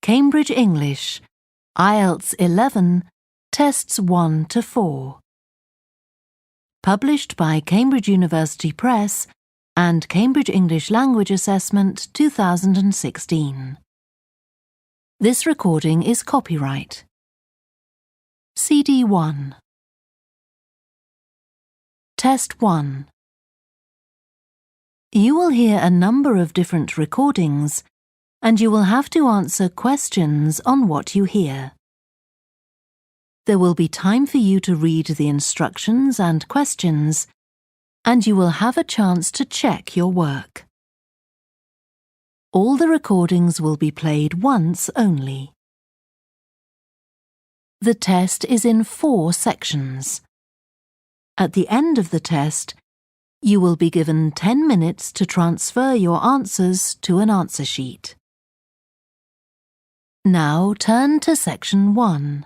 Cambridge English, IELTS 11, Tests 1 to 4. Published by Cambridge University Press and Cambridge English Language Assessment 2016. This recording is copyright. CD 1. Test 1. You will hear a number of different recordings, and you will have to answer questions on what you hear. There will be time for you to read the instructions and questions, and you will have a chance to check your work. All the recordings will be played once only. The test is in 4 sections. At the end of the test, you will be given 10 minutes to transfer your answers to an answer sheet. Now turn to Section 1.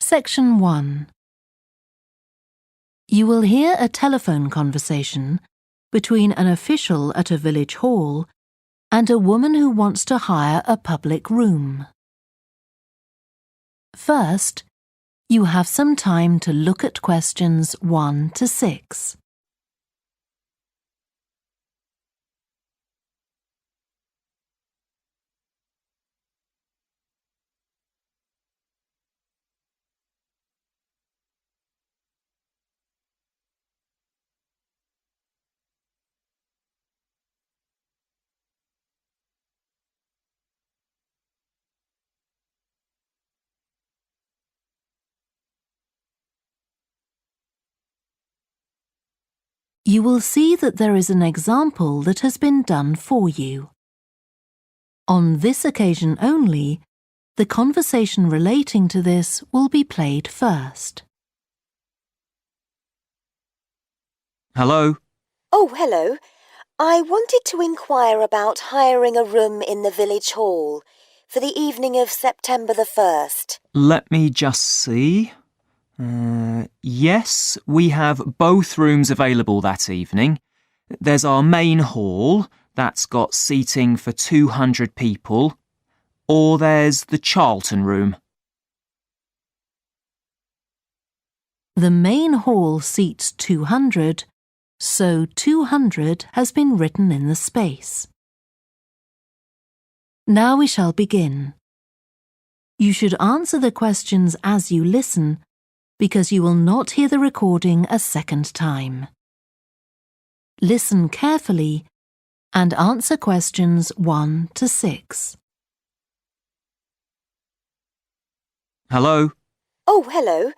Section 1. You will hear a telephone conversation between an official at a village hall and a woman who wants to hire a public room. First, you have some time to look at questions 1 to 6. You will see that there is an example that has been done for you. On this occasion only, the conversation relating to this will be played first. Hello? Oh, hello. I wanted to inquire about hiring a room in the village hall for the evening of September the 1st. Let me just see. Yes, we have both rooms available that evening. There's our main hall, that's got seating for 200 people, or there's the Charlton room. The main hall seats 200, so 200 has been written in the space. Now we shall begin. You should answer the questions as you listen, because you will not hear the recording a second time. Listen carefully and answer questions 1 to 6. Hello? Oh, hello.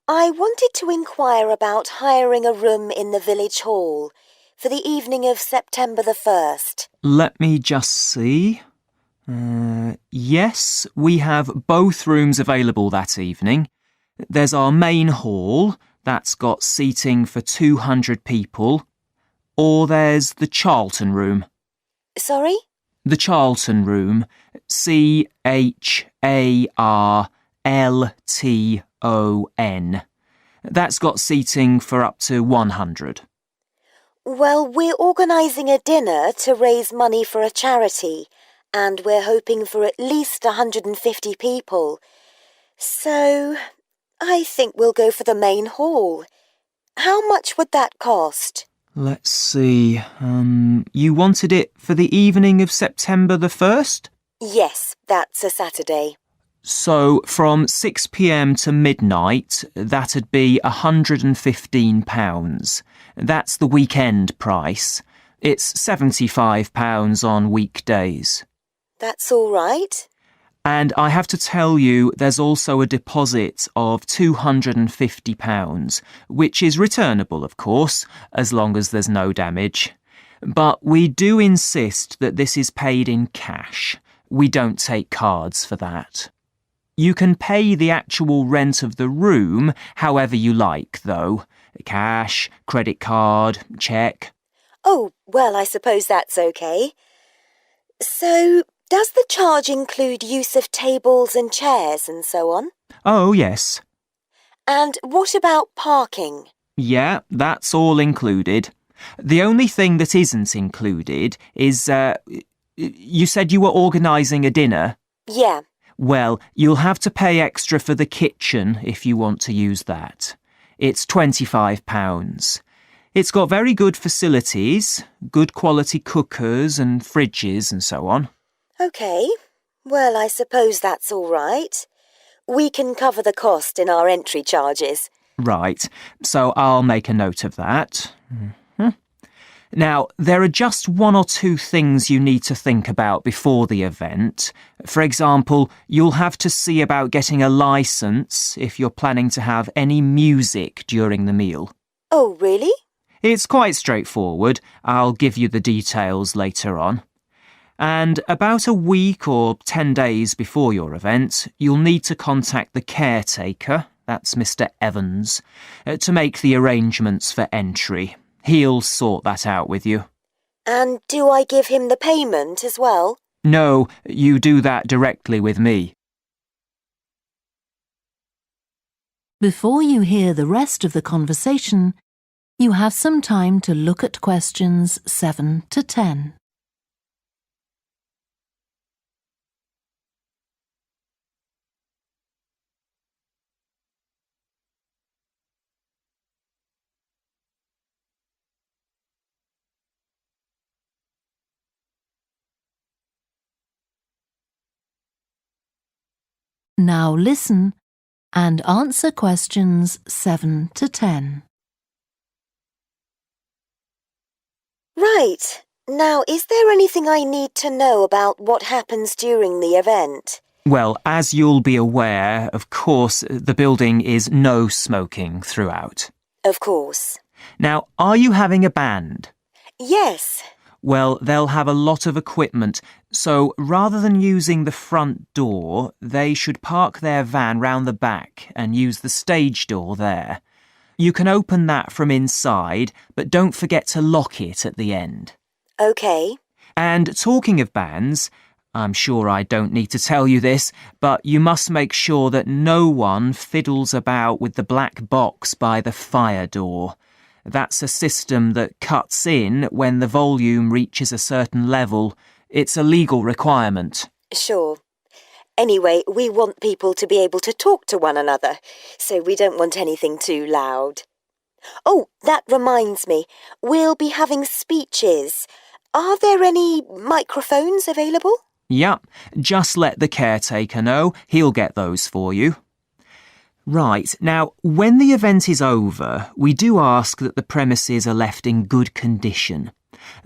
I wanted to inquire about hiring a room in the village hall for the evening of September the 1st. Let me just see. Yes, we have both rooms available that evening. There's our main hall, that's got seating for 200 people, or there's the Charlton room. Sorry? The Charlton room, CHARLTON. That's got seating for up to 100. Well, we're organising a dinner to raise money for a charity, and we're hoping for at least 150 people. So I think we'll go for the main hall. How much would that cost? Let's see. You wanted it for the evening of September the 1st? Yes, that's a Saturday. So from 6 p.m. to midnight, that'd be £115. That's the weekend price. It's £75 on weekdays. That's all right. And I have to tell you, there's also a deposit of £250, which is returnable, of course, as long as there's no damage. But we do insist that this is paid in cash. We don't take cards for that. You can pay the actual rent of the room however you like, though. Cash, credit card, cheque. Oh, well, I suppose that's okay. So, does the charge include use of tables and chairs and so on? Oh, yes. And what about parking? Yeah, that's all included. The only thing that isn't included is You said you were organising a dinner? Yeah. Well, you'll have to pay extra for the kitchen if you want to use that. It's £25. It's got very good facilities, good quality cookers and fridges and so on. OK. Well, I suppose that's all right. We can cover the cost in our entry charges. Right, so I'll make a note of that. Now, there are just one or two things you need to think about before the event. For example, you'll have to see about getting a licence if you're planning to have any music during the meal. Oh, really? It's quite straightforward. I'll give you the details later on. And about a week or 10 days before your event, you'll need to contact the caretaker, that's Mr. Evans, to make the arrangements for entry. He'll sort that out with you. And do I give him the payment as well? No, you do that directly with me. Before you hear the rest of the conversation, you have some time to look at questions 7 to 10. Now listen and answer questions 7 to 10. Right. Now, is there anything I need to know about what happens during the event? Well, as you'll be aware, of course, the building is no smoking throughout. Of course. Now, are you having a band? Yes. Well, they'll have a lot of equipment, so rather than using the front door, they should park their van round the back and use the stage door there. You can open that from inside, but don't forget to lock it at the end. OK. And talking of bands, I'm sure I don't need to tell you this, but you must make sure that no one fiddles about with the black box by the fire door. That's a system that cuts in when the volume reaches a certain level. It's a legal requirement. Sure. Anyway, we want people to be able to talk to one another, so we don't want anything too loud. Oh, that reminds me. We'll be having speeches. Are there any microphones available? Yep, just let the caretaker know. He'll get those for you. Right, now, when the event is over, we do ask that the premises are left in good condition.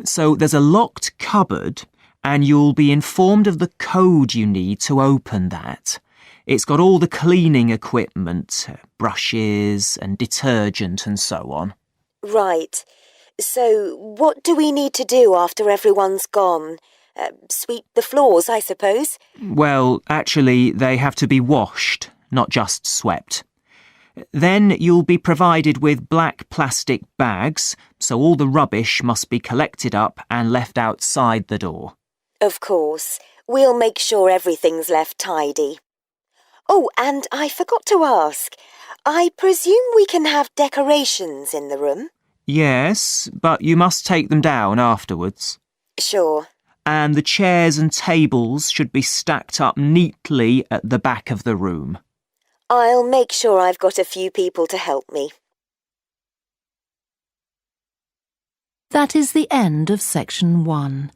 So there's a locked cupboard, and you'll be informed of the code you need to open that. It's got all the cleaning equipment, brushes and detergent and so on. Right. So what do we need to do after everyone's gone? Sweep the floors, I suppose? Well, actually, they have to be washed, not just swept. Then you'll be provided with black plastic bags, so all the rubbish must be collected up and left outside the door. Of course. We'll make sure everything's left tidy. Oh, and I forgot to ask. I presume we can have decorations in the room? Yes, but you must take them down afterwards. Sure. And the chairs and tables should be stacked up neatly at the back of the room. I'll make sure I've got a few people to help me. That is the end of section 1.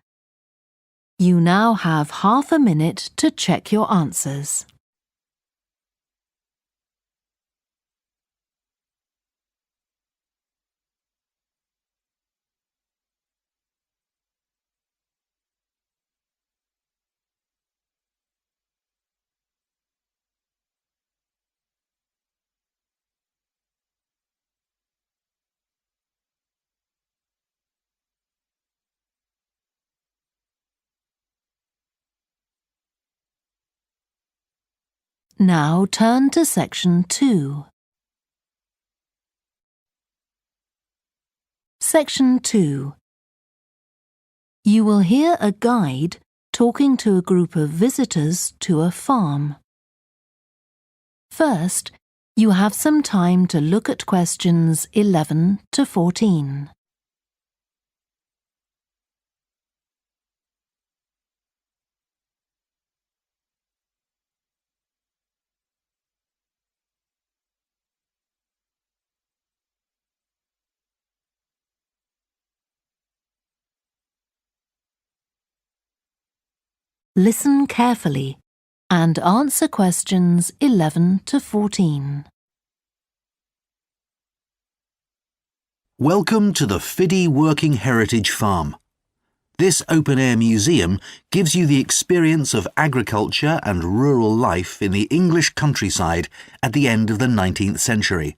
You now have half a minute to check your answers. Now turn to section 2. Section 2. You will hear a guide talking to a group of visitors to a farm. First, you have some time to look at questions 11 to 14. Listen carefully and answer questions 11 to 14. Welcome to the Fiddy Working Heritage Farm. This open-air museum gives you the experience of agriculture and rural life in the English countryside at the end of the 19th century.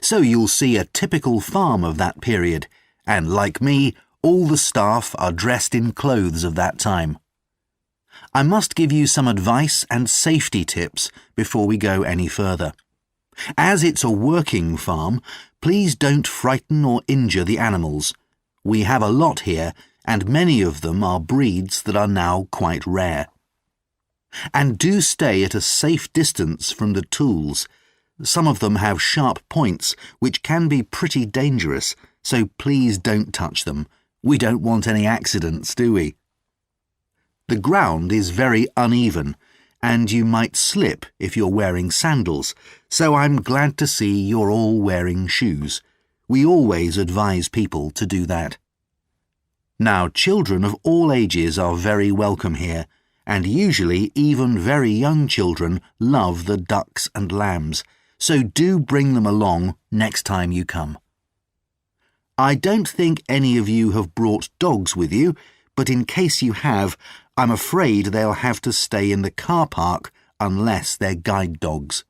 So you'll see a typical farm of that period, and like me, all the staff are dressed in clothes of that time. I must give you some advice and safety tips before we go any further. As it's a working farm, please don't frighten or injure the animals. We have a lot here, and many of them are breeds that are now quite rare. And do stay at a safe distance from the tools. Some of them have sharp points, which can be pretty dangerous, so please don't touch them. We don't want any accidents, do we? The ground is very uneven, and you might slip if you're wearing sandals, so I'm glad to see you're all wearing shoes. We always advise people to do that. Now, children of all ages are very welcome here, and usually even very young children love the ducks and lambs, so do bring them along next time you come. I don't think any of you have brought dogs with you, but in case you have, I'm afraid they'll have to stay in the car park unless they're guide dogs.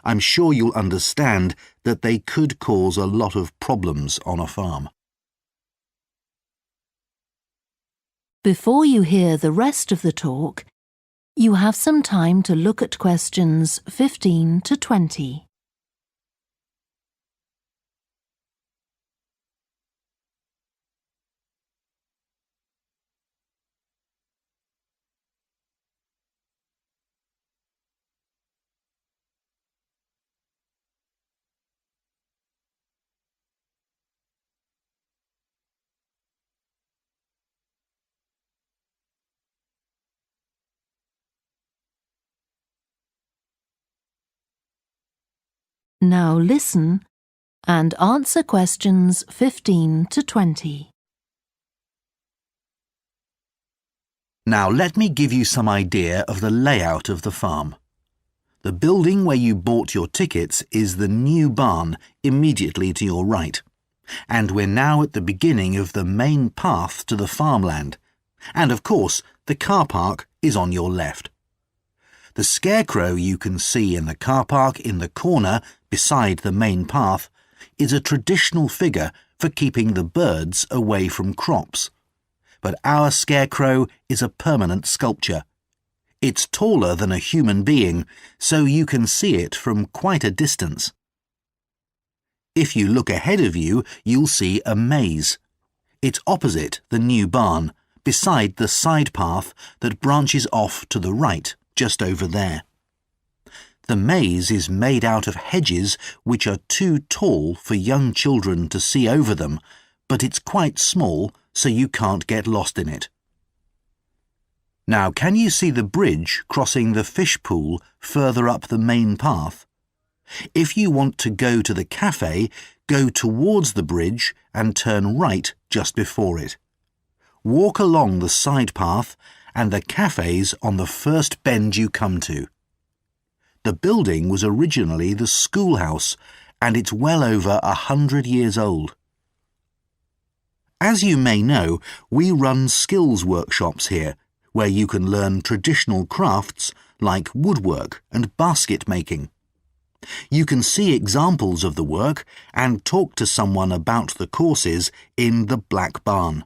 I'm sure you'll understand that they could cause a lot of problems on a farm. Before you hear the rest of the talk, you have some time to look at questions 15 to 20. Now listen and answer questions 15 to 20. Now let me give you some idea of the layout of the farm. The building where you bought your tickets is the new barn immediately to your right, and we're now at the beginning of the main path to the farmland, and of course the car park is on your left. The scarecrow you can see in the car park in the corner beside the main path is a traditional figure for keeping the birds away from crops. But our scarecrow is a permanent sculpture. It's taller than a human being, so you can see it from quite a distance. If you look ahead of you, you'll see a maze. It's opposite the new barn, beside the side path that branches off to the right, just over there. The maze is made out of hedges which are too tall for young children to see over them, but it's quite small, so you can't get lost in it. Now, can you see the bridge crossing the fish pool further up the main path? If you want to go to the cafe, go towards the bridge and turn right just before it. Walk along the side path and the cafe's on the first bend you come to. The building was originally the schoolhouse, and it's well over 100 years old. As you may know, we run skills workshops here, where you can learn traditional crafts like woodwork and basket making. You can see examples of the work and talk to someone about the courses in the Black Barn.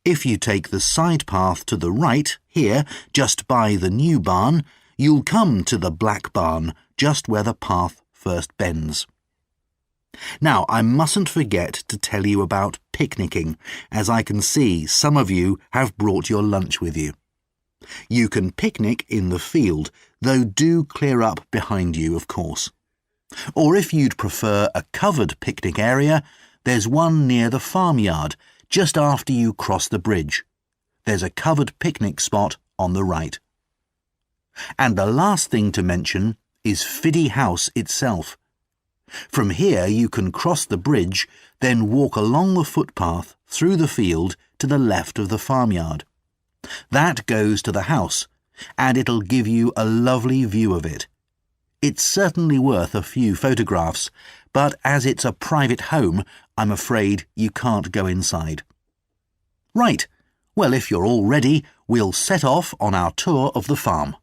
If you take the side path to the right, here, just by the new barn, you'll come to the Black Barn, just where the path first bends. Now, I mustn't forget to tell you about picnicking, as I can see some of you have brought your lunch with you. You can picnic in the field, though do clear up behind you, of course. Or if you'd prefer a covered picnic area, there's one near the farmyard, just after you cross the bridge. There's a covered picnic spot on the right. And the last thing to mention is Fiddy House itself. From here you can cross the bridge, then walk along the footpath through the field to the left of the farmyard. That goes to the house, and it'll give you a lovely view of it. It's certainly worth a few photographs, but as it's a private home, I'm afraid you can't go inside. Right, well, if you're all ready, we'll set off on our tour of the farm.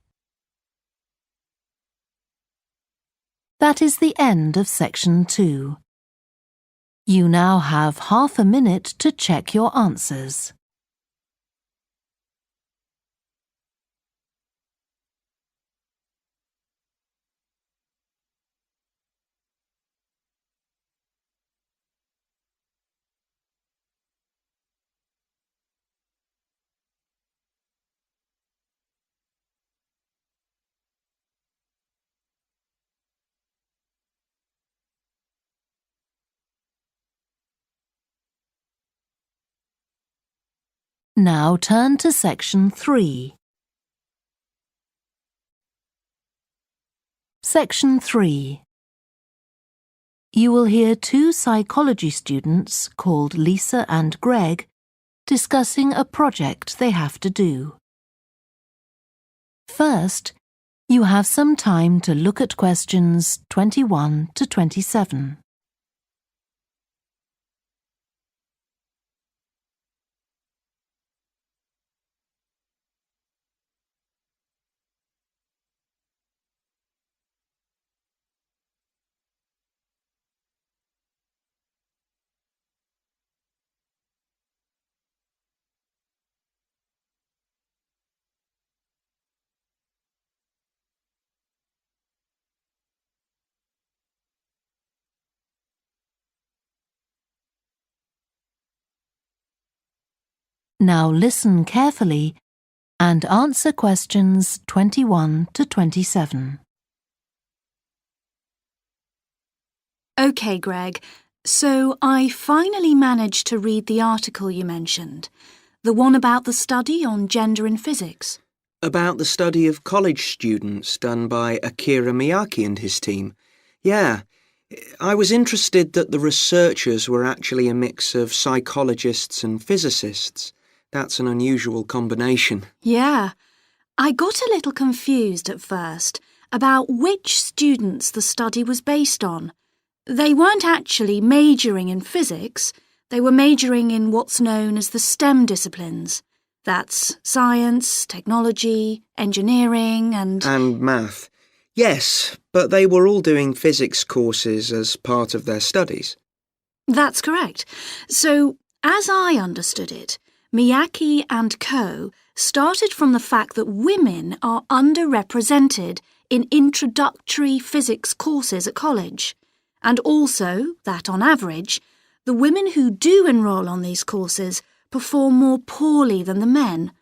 That is the end of section 2. You now have half a minute to check your answers. Now turn to section 3. Section 3. You will hear 2 psychology students called Lisa and Greg discussing a project they have to do. First, you have some time to look at questions 21 to 27. Now listen carefully and answer questions 21 to 27. OK, Greg, so I finally managed to read the article you mentioned, the one about the study on gender in physics. About the study of college students done by Akira Miyake and his team. Yeah, I was interested that the researchers were actually a mix of psychologists and physicists. That's an unusual combination. Yeah, I got a little confused at first about which students the study was based on. They weren't actually majoring in physics, they were majoring in what's known as the STEM disciplines. That's science, technology, engineering and math. Yes, but they were all doing physics courses as part of their studies. That's correct. So, as I understood it, Miyake and co. started from the fact that women are underrepresented in introductory physics courses at college, and also that, on average, the women who do enrol on these courses perform more poorly than the men.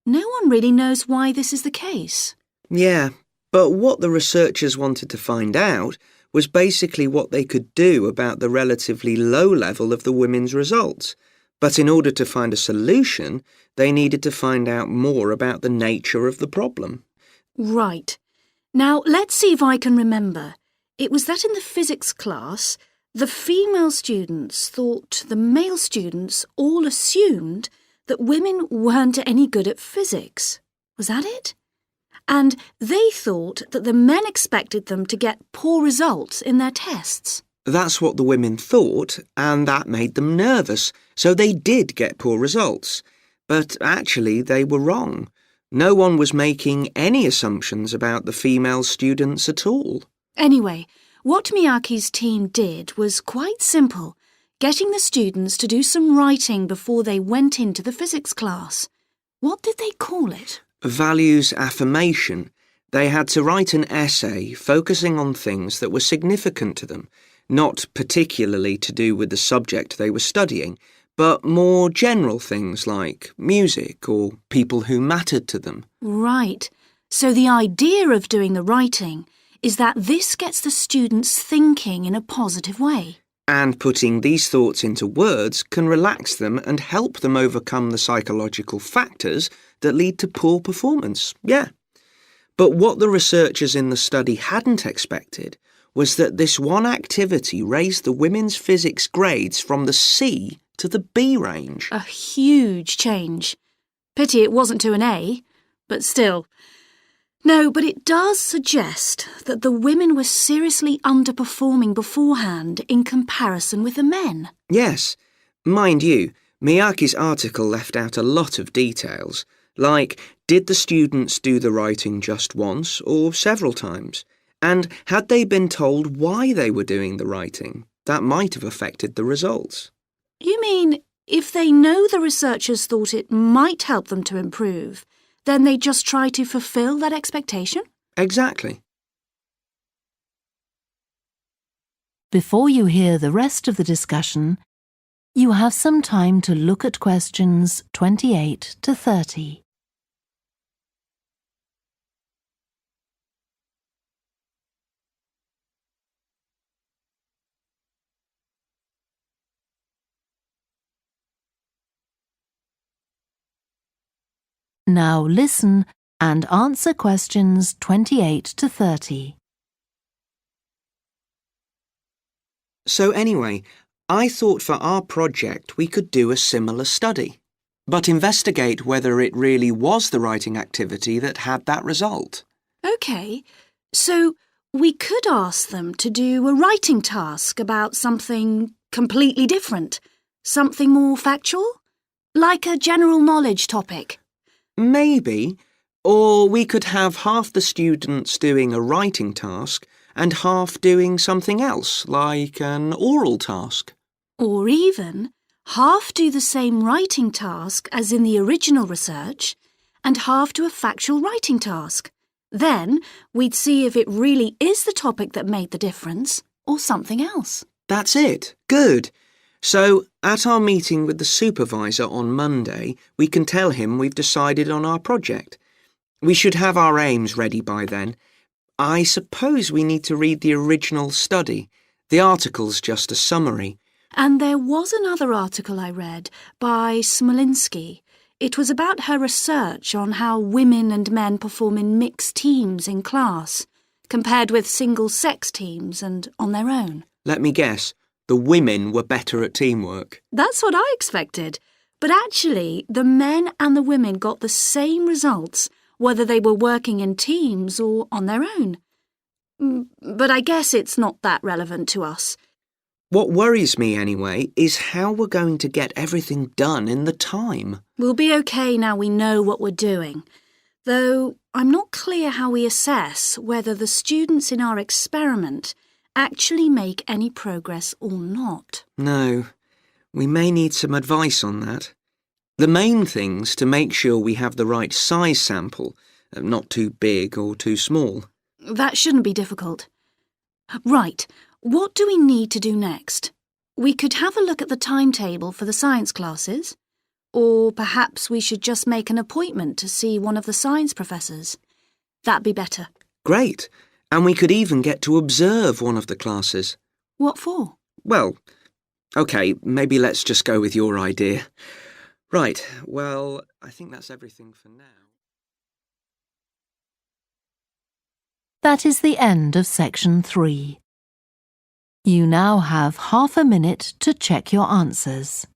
No one really knows why this is the case. Yeah, but what the researchers wanted to find out was basically what they could do about the relatively low level of the women's results. But in order to find a solution, they needed to find out more about the nature of the problem. Right. Now, let's see if I can remember. It was that in the physics class, the female students thought the male students all assumed that women weren't any good at physics. Was that it? And they thought that the men expected them to get poor results in their tests. That's what the women thought, and that made them nervous, so they did get poor results. But actually, they were wrong. No one was making any assumptions about the female students at all. Anyway, what Miyake's team did was quite simple, getting the students to do some writing before they went into the physics class. What did they call it? Values affirmation. They had to write an essay focusing on things that were significant to them, not particularly to do with the subject they were studying, but more general things like music or people who mattered to them. Right. So the idea of doing the writing is that this gets the students thinking in a positive way. And putting these thoughts into words can relax them and help them overcome the psychological factors that lead to poor performance. Yeah. But what the researchers in the study hadn't expected was that this one activity raised the women's physics grades from the C to the B range. A huge change. Pity it wasn't to an A, but still. No, but it does suggest that the women were seriously underperforming beforehand in comparison with the men. Yes. Mind you, Miyake's article left out a lot of details, like did the students do the writing just once or several times? And had they been told why they were doing the writing? That might have affected the results. You mean if they know the researchers thought it might help them to improve, then they just try to fulfill that expectation? Exactly. Before you hear the rest of the discussion, you have some time to look at questions 28 to 30. Now listen and answer questions 28 to 30. So anyway, I thought for our project we could do a similar study, but investigate whether it really was the writing activity that had that result. OK, so we could ask them to do a writing task about something completely different, something more factual, like a general knowledge topic. Maybe. Or we could have half the students doing a writing task and half doing something else, like an oral task. Or even half do the same writing task as in the original research and half do a factual writing task. Then we'd see if it really is the topic that made the difference or something else. That's it. Good. So, at our meeting with the supervisor on Monday, we can tell him we've decided on our project. We should have our aims ready by then. I suppose we need to read the original study. The article's just a summary. And there was another article I read by Smolinski. It was about her research on how women and men perform in mixed teams in class, compared with single-sex teams and on their own. Let me guess. The women were better at teamwork. That's what I expected. But actually, the men and the women got the same results, whether they were working in teams or on their own. But I guess it's not that relevant to us. What worries me, anyway, is how we're going to get everything done in the time. We'll be okay now we know what we're doing. Though I'm not clear how we assess whether the students in our experiment actually make any progress or not. No, we may need some advice on that. The main thing's to make sure we have the right size sample, not too big or too small. That shouldn't be difficult. Right, what do we need to do next? We could have a look at the timetable for the science classes, or perhaps we should just make an appointment to see one of the science professors. That'd be better. Great. And we could even get to observe one of the classes. What for? Well, OK, maybe let's just go with your idea. Right, well, I think that's everything for now. That is the end of section 3. You now have half a minute to check your answers.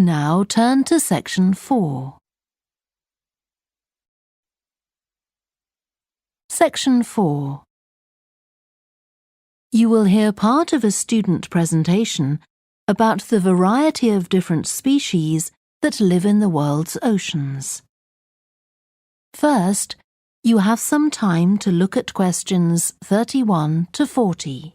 Now turn to section 4. Section 4. You will hear part of a student presentation about the variety of different species that live in the world's oceans. First, you have some time to look at questions 31 to 40.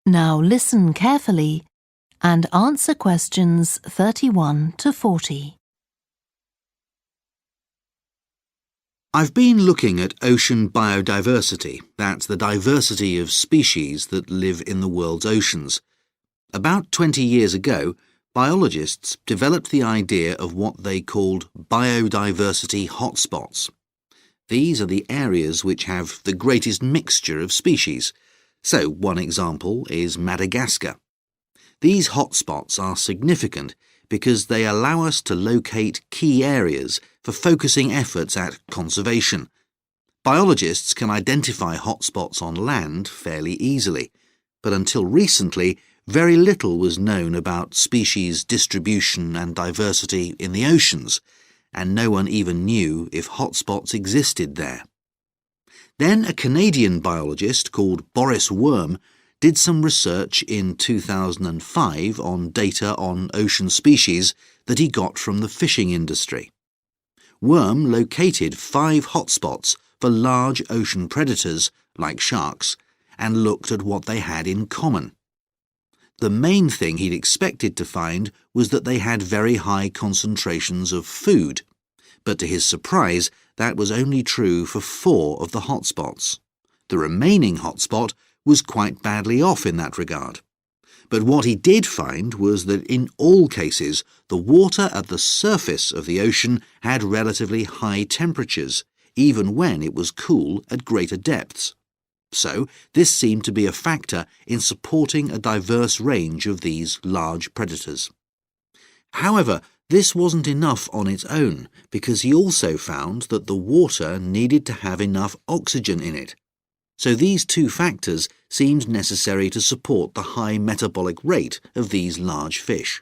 Now listen carefully and answer questions 31 to 40. I've been looking at ocean biodiversity. That's the diversity of species that live in the world's oceans. About 20 years ago, biologists developed the idea of what they called biodiversity hotspots. These are the areas which have the greatest mixture of species. So, one example is Madagascar. These hotspots are significant because they allow us to locate key areas for focusing efforts at conservation. Biologists can identify hotspots on land fairly easily, but until recently, very little was known about species distribution and diversity in the oceans, and no one even knew if hotspots existed there. Then a Canadian biologist called Boris Worm did some research in 2005 on data on ocean species that he got from the fishing industry. Worm located 5 hotspots for large ocean predators, like sharks, and looked at what they had in common. The main thing he'd expected to find was that they had very high concentrations of food, but to his surprise, that was only true for 4 of the hotspots. The remaining hotspot was quite badly off in that regard. But what he did find was that in all cases, the water at the surface of the ocean had relatively high temperatures, even when it was cool at greater depths. So, this seemed to be a factor in supporting a diverse range of these large predators. However, this wasn't enough on its own, because he also found that the water needed to have enough oxygen in it. So these 2 factors seemed necessary to support the high metabolic rate of these large fish.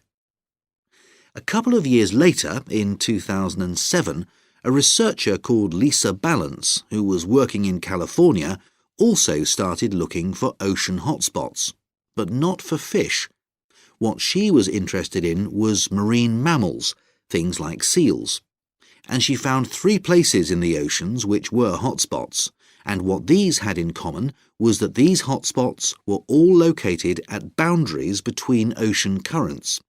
A couple of years later, in 2007, a researcher called Lisa Balance, who was working in California, also started looking for ocean hotspots, but not for fish. What she was interested in was marine mammals, things like seals. And she found 3 places in the oceans which were hotspots, and what these had in common was that these hotspots were all located at boundaries between ocean currents.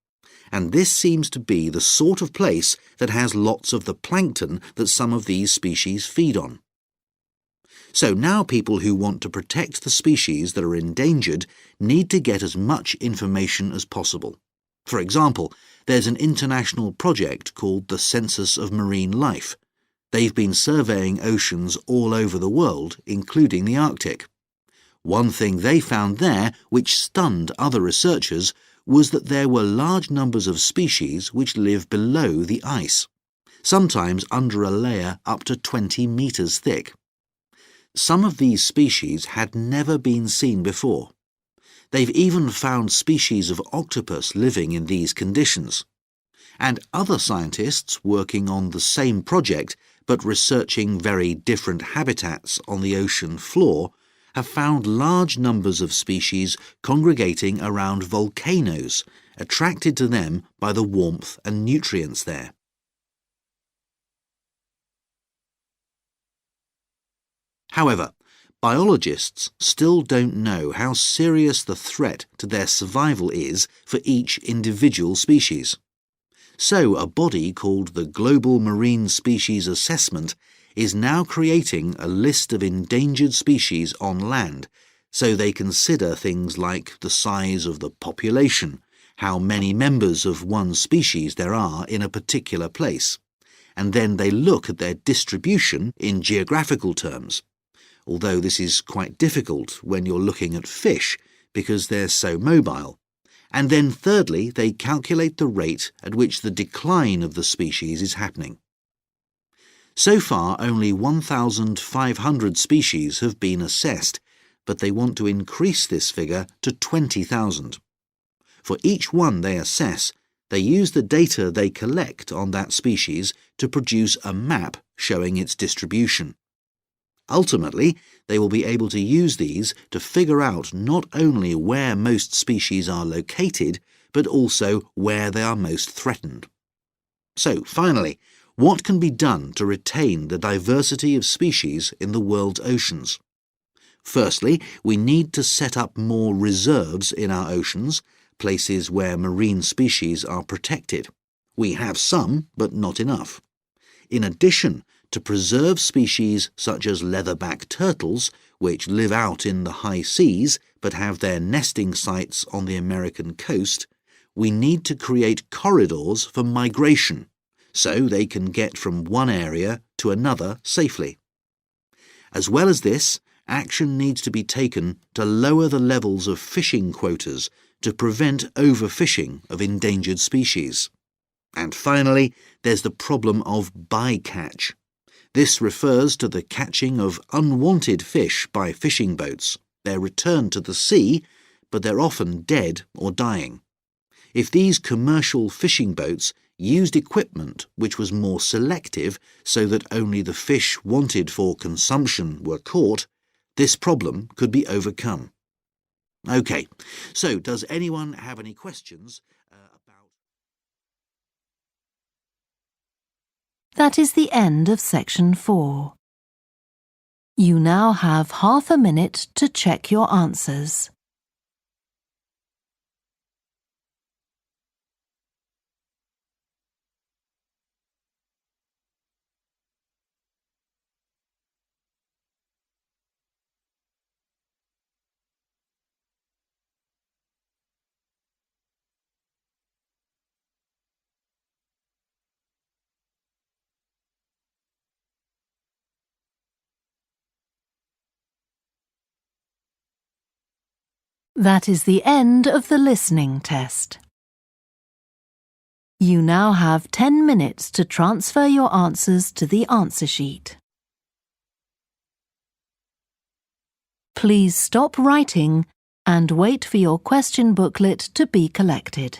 And this seems to be the sort of place that has lots of the plankton that some of these species feed on. So now people who want to protect the species that are endangered need to get as much information as possible. For example, there's an international project called the Census of Marine Life. They've been surveying oceans all over the world, including the Arctic. One thing they found there, which stunned other researchers, was that there were large numbers of species which live below the ice, sometimes under a layer up to 20 meters thick. Some of these species had never been seen before. They've even found species of octopus living in these conditions. And other scientists working on the same project but researching very different habitats on the ocean floor have found large numbers of species congregating around volcanoes, attracted to them by the warmth and nutrients there. However, biologists still don't know how serious the threat to their survival is for each individual species. So a body called the Global Marine Species Assessment is now creating a list of endangered species on land, so they consider things like the size of the population, how many members of one species there are in a particular place, and then they look at their distribution in geographical terms, although this is quite difficult when you're looking at fish because they're so mobile. And then thirdly, they calculate the rate at which the decline of the species is happening. So far, only 1,500 species have been assessed, but they want to increase this figure to 20,000. For each one they assess, they use the data they collect on that species to produce a map showing its distribution. Ultimately, they will be able to use these to figure out not only where most species are located, but also where they are most threatened. So, finally, what can be done to retain the diversity of species in the world's oceans? Firstly, we need to set up more reserves in our oceans, places where marine species are protected. We have some, but not enough. In addition, to preserve species such as leatherback turtles, which live out in the high seas but have their nesting sites on the American coast, we need to create corridors for migration, so they can get from one area to another safely. As well as this, action needs to be taken to lower the levels of fishing quotas to prevent overfishing of endangered species. And finally, there's the problem of bycatch. This refers to the catching of unwanted fish by fishing boats. They're returned to the sea, but they're often dead or dying. If these commercial fishing boats used equipment which was more selective so that only the fish wanted for consumption were caught, this problem could be overcome. OK, so does anyone have any questions about... That is the end of section 4. You now have half a minute to check your answers. That is the end of the listening test. You now have 10 minutes to transfer your answers to the answer sheet. Please stop writing and wait for your question booklet to be collected.